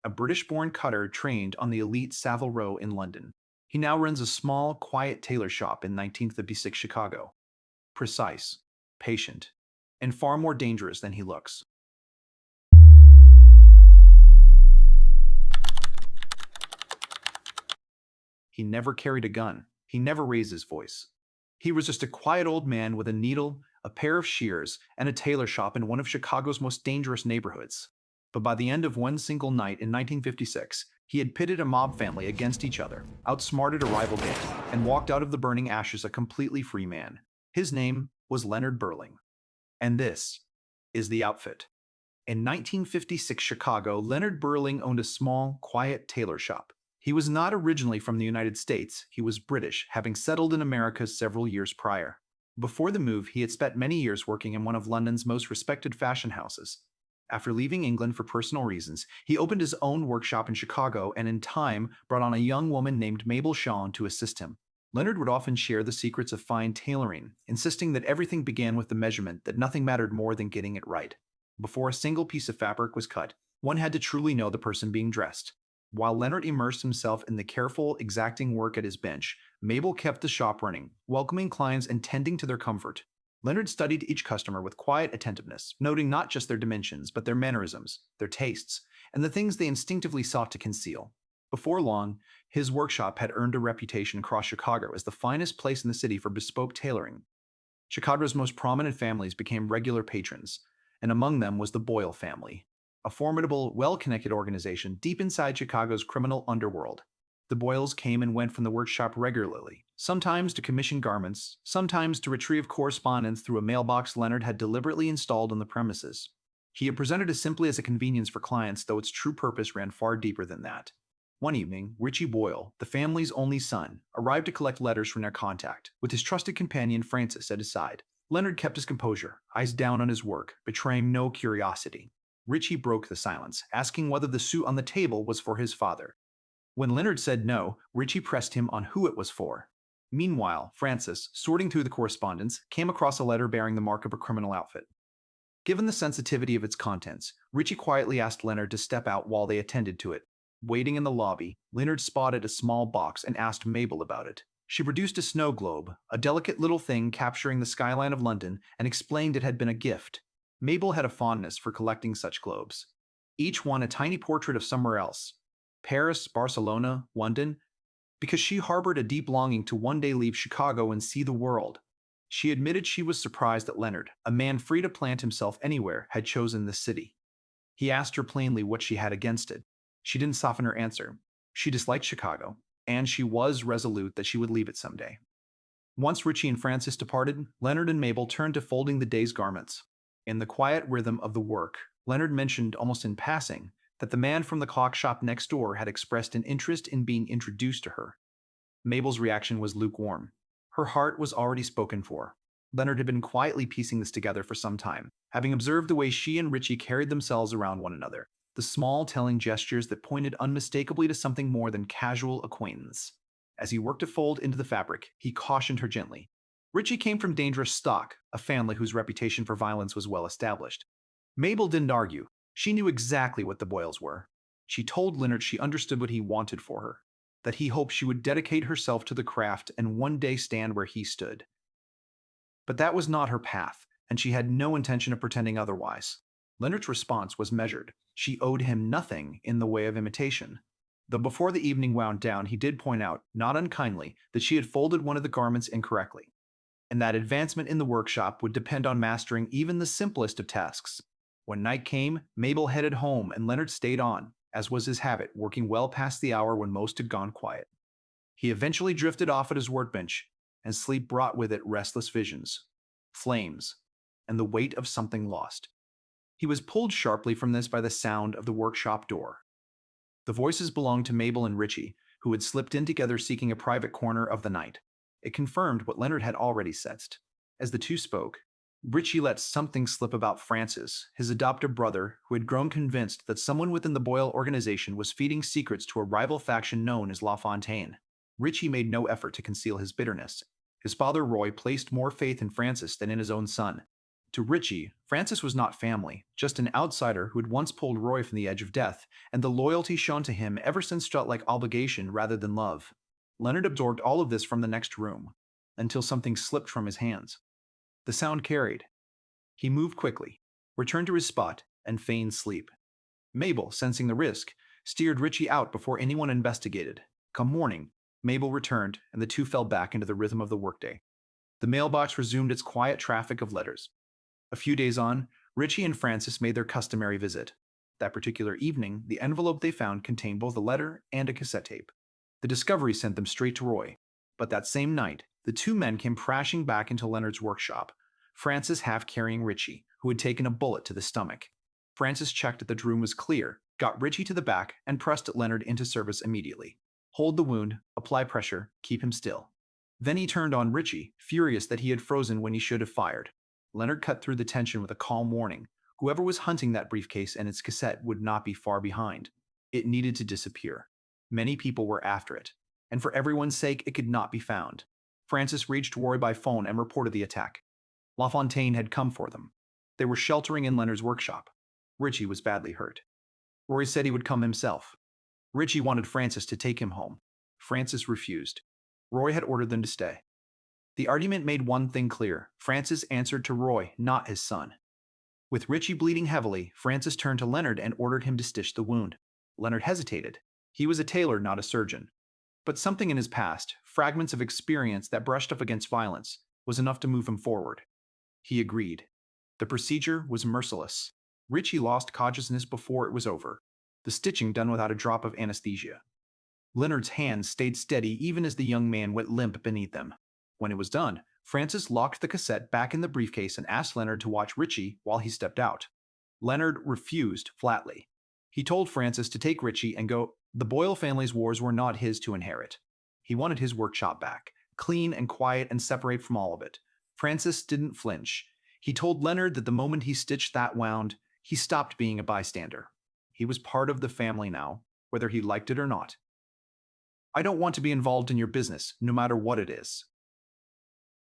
a British-born cutter trained on the elite Savile Row in London. He now runs a small, quiet tailor shop in 1956 Chicago. Precise, patient, and far more dangerous than he looks. He never carried a gun. He never raised his voice. He was just a quiet old man with a needle, a pair of shears, and a tailor shop in one of Chicago's most dangerous neighborhoods. But by the end of one single night in 1956, he had pitted a mob family against each other, outsmarted a rival gang, and walked out of the burning ashes a completely free man. His name was Leonard Burling. And this is the outfit. In 1956 Chicago, Leonard Burling owned a small, quiet tailor shop. He was not originally from the United States, he was British, having settled in America several years prior. Before the move, he had spent many years working in one of London's most respected fashion houses. After leaving England for personal reasons, he opened his own workshop in Chicago and in time brought on a young woman named Mabel Shawn to assist him. Leonard would often share the secrets of fine tailoring, insisting that everything began with the measurement, that nothing mattered more than getting it right. Before a single piece of fabric was cut, one had to truly know the person being dressed. While Leonard immersed himself in the careful, exacting work at his bench, Mabel kept the shop running, welcoming clients and tending to their comfort. Leonard studied each customer with quiet attentiveness, noting not just their dimensions, but their mannerisms, their tastes, and the things they instinctively sought to conceal. Before long, his workshop had earned a reputation across Chicago as the finest place in the city for bespoke tailoring. Chicago's most prominent families became regular patrons, and among them was the Boyle family, a formidable, well-connected organization deep inside Chicago's criminal underworld. The Boyles came and went from the workshop regularly, sometimes to commission garments, sometimes to retrieve correspondence through a mailbox Leonard had deliberately installed on the premises. He had presented it simply as a convenience for clients, though its true purpose ran far deeper than that. One evening, Richie Boyle, the family's only son, arrived to collect letters from their contact. With his trusted companion Francis at his side, Leonard kept his composure, eyes down on his work, betraying no curiosity. Richie broke the silence, asking whether the suit on the table was for his father. When Leonard said no, Richie pressed him on who it was for. Meanwhile, Francis, sorting through the correspondence, came across a letter bearing the mark of a criminal outfit. Given the sensitivity of its contents, Richie quietly asked Leonard to step out while they attended to it. Waiting in the lobby, Leonard spotted a small box and asked Mabel about it. She produced a snow globe, a delicate little thing capturing the skyline of London, and explained it had been a gift. Mabel had a fondness for collecting such globes. Each one a tiny portrait of somewhere else. Paris, Barcelona, London, because she harbored a deep longing to one day leave Chicago and see the world. She admitted she was surprised that Leonard, a man free to plant himself anywhere, had chosen this city. He asked her plainly what she had against it. She didn't soften her answer. She disliked Chicago, and she was resolute that she would leave it someday. Once Richie and Francis departed, Leonard and Mabel turned to folding the day's garments. In the quiet rhythm of the work, Leonard mentioned, almost in passing, that the man from the clock shop next door had expressed an interest in being introduced to her. Mabel's reaction was lukewarm. Her heart was already spoken for. Leonard had been quietly piecing this together for some time, having observed the way she and Richie carried themselves around one another, the small, telling gestures that pointed unmistakably to something more than casual acquaintance. As he worked to fold into the fabric, he cautioned her gently. Richie came from dangerous stock, a family whose reputation for violence was well established. Mabel didn't argue. She knew exactly what the Boyles were. She told Leonard she understood what he wanted for her, that he hoped she would dedicate herself to the craft and one day stand where he stood. But that was not her path, and she had no intention of pretending otherwise. Leonard's response was measured. She owed him nothing in the way of imitation. Though before the evening wound down, he did point out, not unkindly, that she had folded one of the garments incorrectly, and that advancement in the workshop would depend on mastering even the simplest of tasks. When night came, Mabel headed home and Leonard stayed on, as was his habit, working well past the hour when most had gone quiet. He eventually drifted off at his workbench, and sleep brought with it restless visions, flames, and the weight of something lost. He was pulled sharply from this by the sound of the workshop door. The voices belonged to Mabel and Richie, who had slipped in together seeking a private corner of the night. It confirmed what Leonard had already sensed. As the two spoke, Richie let something slip about Francis, his adopted brother, who had grown convinced that someone within the Boyle organization was feeding secrets to a rival faction known as LaFontaine. Richie made no effort to conceal his bitterness. His father, Roy, placed more faith in Francis than in his own son. To Richie, Francis was not family, just an outsider who had once pulled Roy from the edge of death, and the loyalty shown to him ever since felt like obligation rather than love. Leonard absorbed all of this from the next room, until something slipped from his hands. The sound carried. He moved quickly, returned to his spot, and feigned sleep. Mabel, sensing the risk, steered Richie out before anyone investigated. Come morning, Mabel returned, and the two fell back into the rhythm of the workday. The mailbox resumed its quiet traffic of letters. A few days on, Richie and Francis made their customary visit. That particular evening, the envelope they found contained both a letter and a cassette tape. The discovery sent them straight to Roy. But that same night, the two men came crashing back into Leonard's workshop, Francis half carrying Richie, who had taken a bullet to the stomach. Francis checked that the room was clear, got Richie to the back, and pressed Leonard into service immediately. Hold the wound, apply pressure, keep him still. Then he turned on Richie, furious that he had frozen when he should have fired. Leonard cut through the tension with a calm warning. Whoever was hunting that briefcase and its cassette would not be far behind. It needed to disappear. Many people were after it, and for everyone's sake, it could not be found. Francis reached Roy by phone and reported the attack. LaFontaine had come for them. They were sheltering in Leonard's workshop. Richie was badly hurt. Roy said he would come himself. Richie wanted Francis to take him home. Francis refused. Roy had ordered them to stay. The argument made one thing clear. Francis answered to Roy, not his son. With Richie bleeding heavily, Francis turned to Leonard and ordered him to stitch the wound. Leonard hesitated. He was a tailor, not a surgeon. But something in his past, fragments of experience that brushed up against violence, was enough to move him forward. He agreed. The procedure was merciless. Richie lost consciousness before it was over, the stitching done without a drop of anesthesia. Leonard's hands stayed steady even as the young man went limp beneath them. When it was done, Francis locked the cassette back in the briefcase and asked Leonard to watch Richie while he stepped out. Leonard refused flatly. He told Francis to take Richie and go. The Boyle family's wars were not his to inherit. He wanted his workshop back, clean and quiet and separate from all of it. Francis didn't flinch. He told Leonard that the moment he stitched that wound, he stopped being a bystander. He was part of the family now, whether he liked it or not. I don't want to be involved in your business, no matter what it is.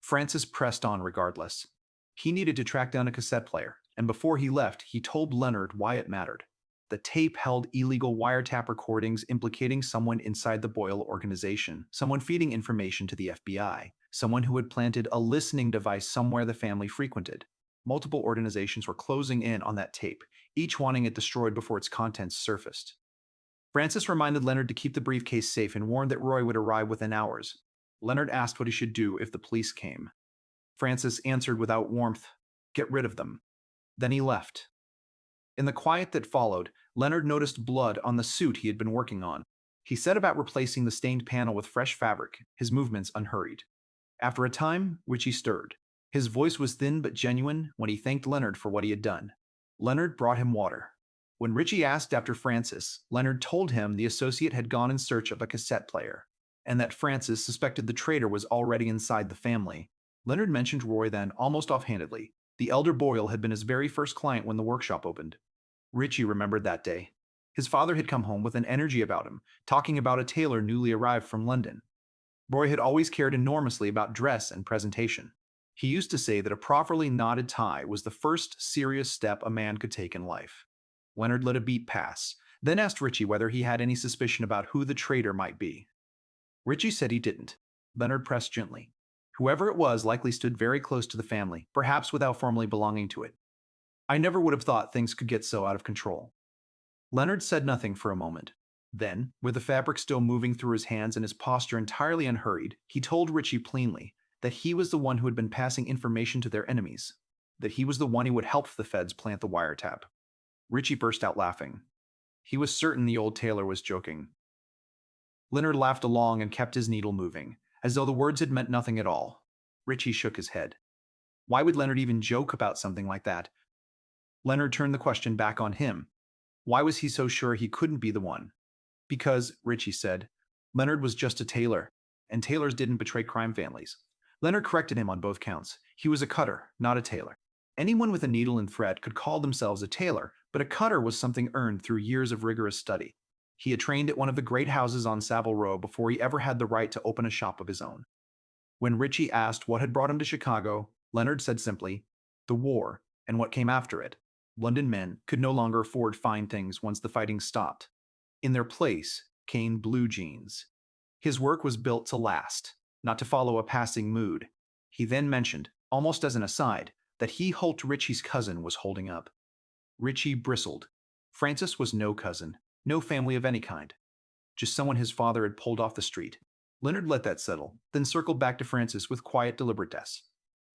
Francis pressed on regardless. He needed to track down a cassette player, and before he left, he told Leonard why it mattered. The tape held illegal wiretap recordings implicating someone inside the Boyle organization, someone feeding information to the FBI, someone who had planted a listening device somewhere the family frequented. Multiple organizations were closing in on that tape, each wanting it destroyed before its contents surfaced. Francis reminded Leonard to keep the briefcase safe and warned that Roy would arrive within hours. Leonard asked what he should do if the police came. Francis answered without warmth, "Get rid of them." Then he left. In the quiet that followed, Leonard noticed blood on the suit he had been working on. He set about replacing the stained panel with fresh fabric, his movements unhurried. After a time, Richie stirred. His voice was thin but genuine when he thanked Leonard for what he had done. Leonard brought him water. When Richie asked after Francis, Leonard told him the associate had gone in search of a cassette player, and that Francis suspected the traitor was already inside the family. Leonard mentioned Roy then, almost offhandedly. The elder Boyle had been his very first client when the workshop opened. Richie remembered that day. His father had come home with an energy about him, talking about a tailor newly arrived from London. Roy had always cared enormously about dress and presentation. He used to say that a properly knotted tie was the first serious step a man could take in life. Leonard let a beat pass, then asked Richie whether he had any suspicion about who the traitor might be. Richie said he didn't. Leonard pressed gently. Whoever it was likely stood very close to the family, perhaps without formally belonging to it. I never would have thought things could get so out of control. Leonard said nothing for a moment. Then, with the fabric still moving through his hands and his posture entirely unhurried, he told Richie plainly that he was the one who had been passing information to their enemies, that he was the one who would help the feds plant the wiretap. Richie burst out laughing. He was certain the old tailor was joking. Leonard laughed along and kept his needle moving, as though the words had meant nothing at all. Richie shook his head. Why would Leonard even joke about something like that? Leonard turned the question back on him. Why was he so sure he couldn't be the one? Because, Richie said, Leonard was just a tailor, and tailors didn't betray crime families. Leonard corrected him on both counts. He was a cutter, not a tailor. Anyone with a needle and thread could call themselves a tailor, but a cutter was something earned through years of rigorous study. He had trained at one of the great houses on Savile Row before he ever had the right to open a shop of his own. When Richie asked what had brought him to Chicago, Leonard said simply, The war, and what came after it. London men could no longer afford fine things once the fighting stopped. In their place came blue jeans. His work was built to last, not to follow a passing mood. He then mentioned, almost as an aside, that he hoped Richie's cousin was holding up. Richie bristled. Francis was no cousin, no family of any kind. Just someone his father had pulled off the street. Leonard let that settle, then circled back to Francis with quiet deliberateness.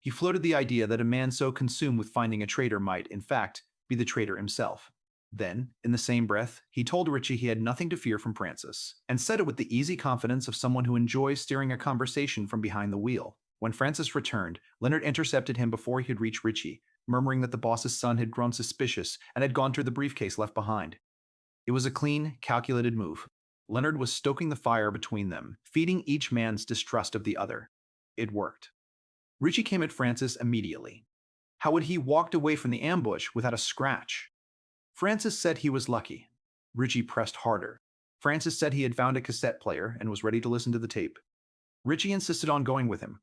He floated the idea that a man so consumed with finding a traitor might, in fact, be the traitor himself. Then, in the same breath, he told Richie he had nothing to fear from Francis, and said it with the easy confidence of someone who enjoys steering a conversation from behind the wheel. When Francis returned, Leonard intercepted him before he could reach Richie, murmuring that the boss's son had grown suspicious and had gone through the briefcase left behind. It was a clean, calculated move. Leonard was stoking the fire between them, feeding each man's distrust of the other. It worked. Richie came at Francis immediately. How had he walked away from the ambush without a scratch? Francis said he was lucky. Richie pressed harder. Francis said he had found a cassette player and was ready to listen to the tape. Richie insisted on going with him.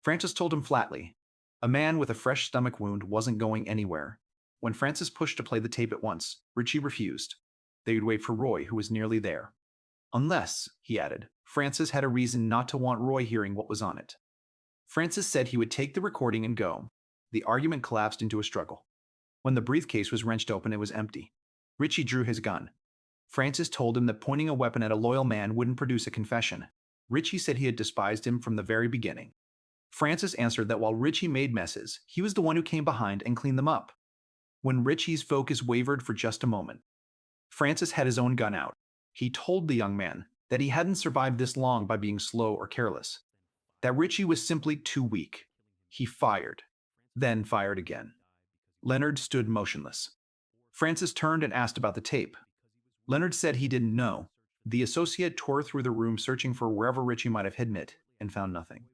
Francis told him flatly, a man with a fresh stomach wound wasn't going anywhere. When Francis pushed to play the tape at once, Richie refused. They would wait for Roy, who was nearly there. Unless, he added, Francis had a reason not to want Roy hearing what was on it. Francis said he would take the recording and go. The argument collapsed into a struggle. When the briefcase was wrenched open, it was empty. Richie drew his gun. Francis told him that pointing a weapon at a loyal man wouldn't produce a confession. Richie said he had despised him from the very beginning. Francis answered that while Richie made messes, he was the one who came behind and cleaned them up. When Richie's focus wavered for just a moment, Francis had his own gun out. He told the young man that he hadn't survived this long by being slow or careless, that Richie was simply too weak. He fired, then fired again. Leonard stood motionless. Francis turned and asked about the tape. Leonard said he didn't know. The associate tore through the room searching for wherever Richie might have hidden it and found nothing.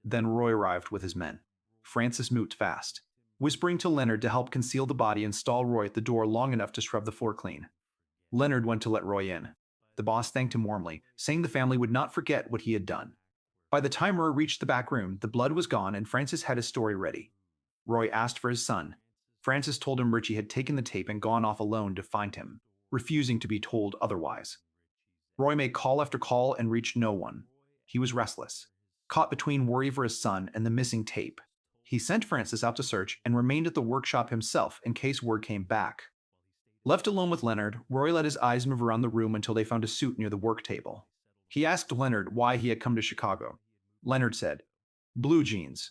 Then Roy arrived with his men. Francis moved fast, whispering to Leonard to help conceal the body and stall Roy at the door long enough to scrub the floor clean. Leonard went to let Roy in. The boss thanked him warmly, saying the family would not forget what he had done. By the time Roy reached the back room, the blood was gone and Francis had his story ready. Roy asked for his son. Francis told him Richie had taken the tape and gone off alone to find him, refusing to be told otherwise. Roy made call after call and reached no one. He was restless, caught between worry for his son and the missing tape. He sent Francis out to search and remained at the workshop himself in case word came back. Left alone with Leonard, Roy let his eyes move around the room until they found a suit near the work table. He asked Leonard why he had come to Chicago. Leonard said, "Blue jeans."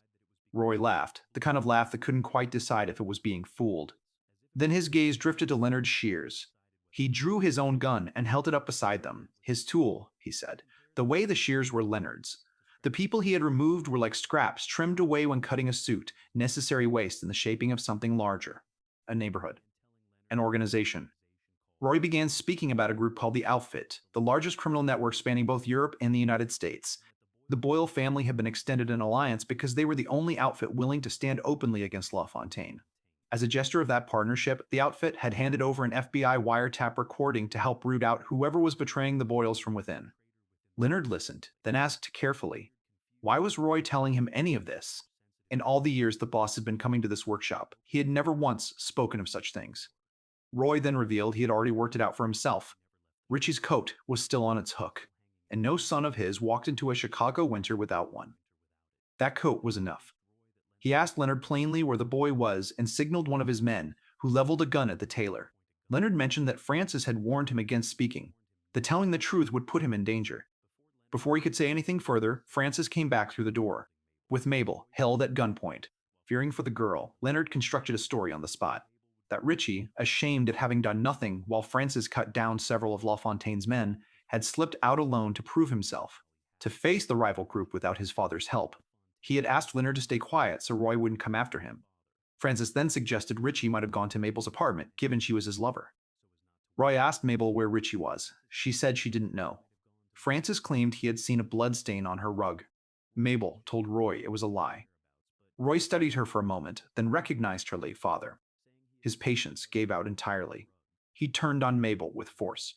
Roy laughed, the kind of laugh that couldn't quite decide if it was being fooled. Then his gaze drifted to Leonard's shears. He drew his own gun and held it up beside them. His tool, he said, the way the shears were Leonard's. The people he had removed were like scraps trimmed away when cutting a suit, necessary waste in the shaping of something larger. A neighborhood. An organization. Roy began speaking about a group called the Outfit, the largest criminal network spanning both Europe and the United States. The Boyle family had been extended an alliance because they were the only outfit willing to stand openly against LaFontaine. As a gesture of that partnership, the outfit had handed over an FBI wiretap recording to help root out whoever was betraying the Boyles from within. Leonard listened, then asked carefully, why was Roy telling him any of this? In all the years the boss had been coming to this workshop, he had never once spoken of such things. Roy then revealed he had already worked it out for himself. Richie's coat was still on its hook, and no son of his walked into a Chicago winter without one. That coat was enough. He asked Leonard plainly where the boy was and signaled one of his men, who leveled a gun at the tailor. Leonard mentioned that Francis had warned him against speaking, that telling the truth would put him in danger. Before he could say anything further, Francis came back through the door, with Mabel held at gunpoint. Fearing for the girl, Leonard constructed a story on the spot. That Richie, ashamed at having done nothing while Francis cut down several of LaFontaine's men, had slipped out alone to prove himself, to face the rival group without his father's help. He had asked Leonard to stay quiet so Roy wouldn't come after him. Francis then suggested Richie might have gone to Mabel's apartment, given she was his lover. Roy asked Mabel where Richie was. She said she didn't know. Francis claimed he had seen a bloodstain on her rug. Mabel told Roy it was a lie. Roy studied her for a moment, then recognized her late father. His patience gave out entirely. He turned on Mabel with force.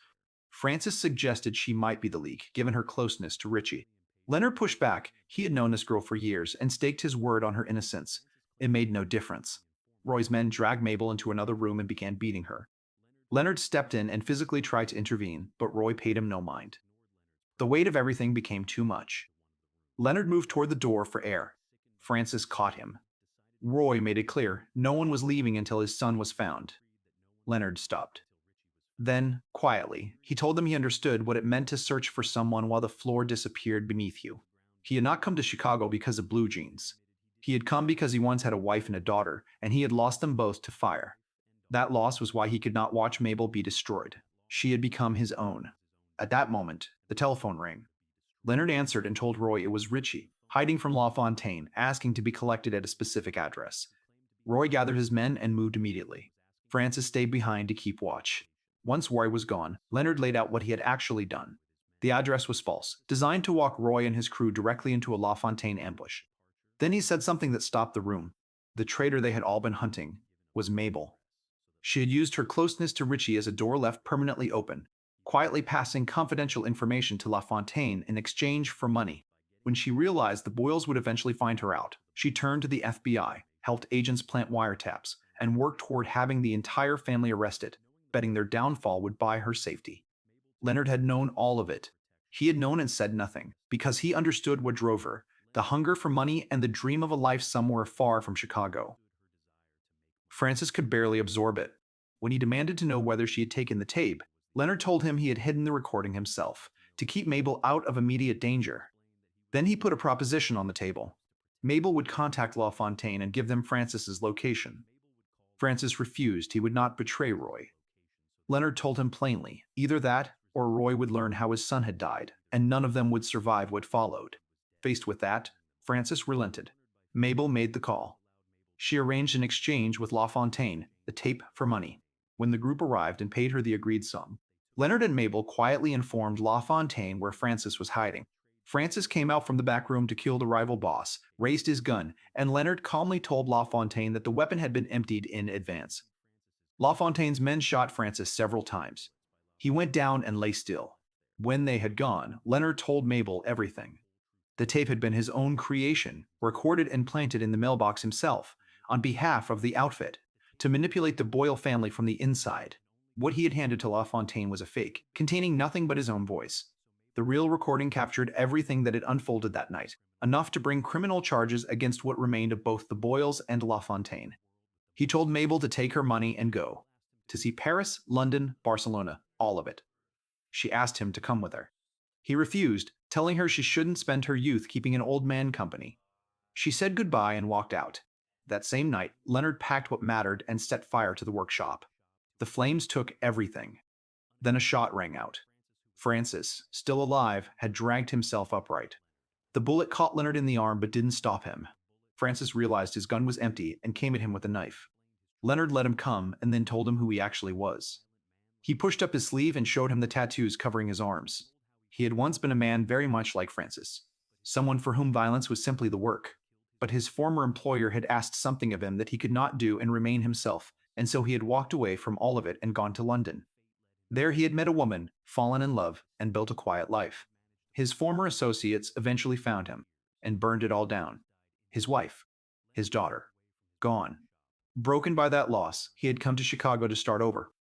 Francis suggested she might be the leak, given her closeness to Richie. Leonard pushed back. He had known this girl for years and staked his word on her innocence. It made no difference. Roy's men dragged Mabel into another room and began beating her. Leonard stepped in and physically tried to intervene, but Roy paid him no mind. The weight of everything became too much. Leonard moved toward the door for air. Francis caught him. Roy made it clear no one was leaving until his son was found. Leonard stopped. Then, quietly, he told them he understood what it meant to search for someone while the floor disappeared beneath you. He had not come to Chicago because of blue jeans. He had come because he once had a wife and a daughter, and he had lost them both to fire. That loss was why he could not watch Mabel be destroyed. She had become his own. At that moment, the telephone rang. Leonard answered and told Roy it was Richie, hiding from LaFontaine, asking to be collected at a specific address. Roy gathered his men and moved immediately. Francis stayed behind to keep watch. Once Roy was gone, Leonard laid out what he had actually done. The address was false, designed to walk Roy and his crew directly into a LaFontaine ambush. Then he said something that stopped the room. The traitor they had all been hunting was Mabel. She had used her closeness to Richie as a door left permanently open, quietly passing confidential information to LaFontaine in exchange for money. When she realized the Boyles would eventually find her out, she turned to the FBI, helped agents plant wiretaps, and worked toward having the entire family arrested, betting their downfall would buy her safety. Leonard had known all of it. He had known and said nothing, because he understood what drove her, the hunger for money and the dream of a life somewhere far from Chicago. Francis could barely absorb it. When he demanded to know whether she had taken the tape, Leonard told him he had hidden the recording himself, to keep Mabel out of immediate danger. Then he put a proposition on the table. Mabel would contact LaFontaine and give them Francis's location. Francis refused. He would not betray Roy. Leonard told him plainly, either that or Roy would learn how his son had died, and none of them would survive what followed. Faced with that, Francis relented. Mabel made the call. She arranged an exchange with LaFontaine, the tape for money. When the group arrived and paid her the agreed sum, Leonard and Mabel quietly informed LaFontaine where Francis was hiding. Francis came out from the back room to kill the rival boss, raised his gun, and Leonard calmly told LaFontaine that the weapon had been emptied in advance. LaFontaine's men shot Francis several times. He went down and lay still. When they had gone, Leonard told Mabel everything. The tape had been his own creation, recorded and planted in the mailbox himself, on behalf of the outfit, to manipulate the Boyle family from the inside. What he had handed to LaFontaine was a fake, containing nothing but his own voice. The real recording captured everything that had unfolded that night, enough to bring criminal charges against what remained of both the Boyles and LaFontaine. He told Mabel to take her money and go. To see Paris, London, Barcelona, all of it. She asked him to come with her. He refused, telling her she shouldn't spend her youth keeping an old man company. She said goodbye and walked out. That same night, Leonard packed what mattered and set fire to the workshop. The flames took everything. Then a shot rang out. Francis, still alive, had dragged himself upright. The bullet caught Leonard in the arm but didn't stop him. Francis realized his gun was empty and came at him with a knife. Leonard let him come and then told him who he actually was. He pushed up his sleeve and showed him the tattoos covering his arms. He had once been a man very much like Francis, someone for whom violence was simply the work. But his former employer had asked something of him that he could not do and remain himself, and so he had walked away from all of it and gone to London. There he had met a woman, fallen in love, and built a quiet life. His former associates eventually found him and burned it all down. His wife, his daughter, gone. Broken by that loss, he had come to Chicago to start over.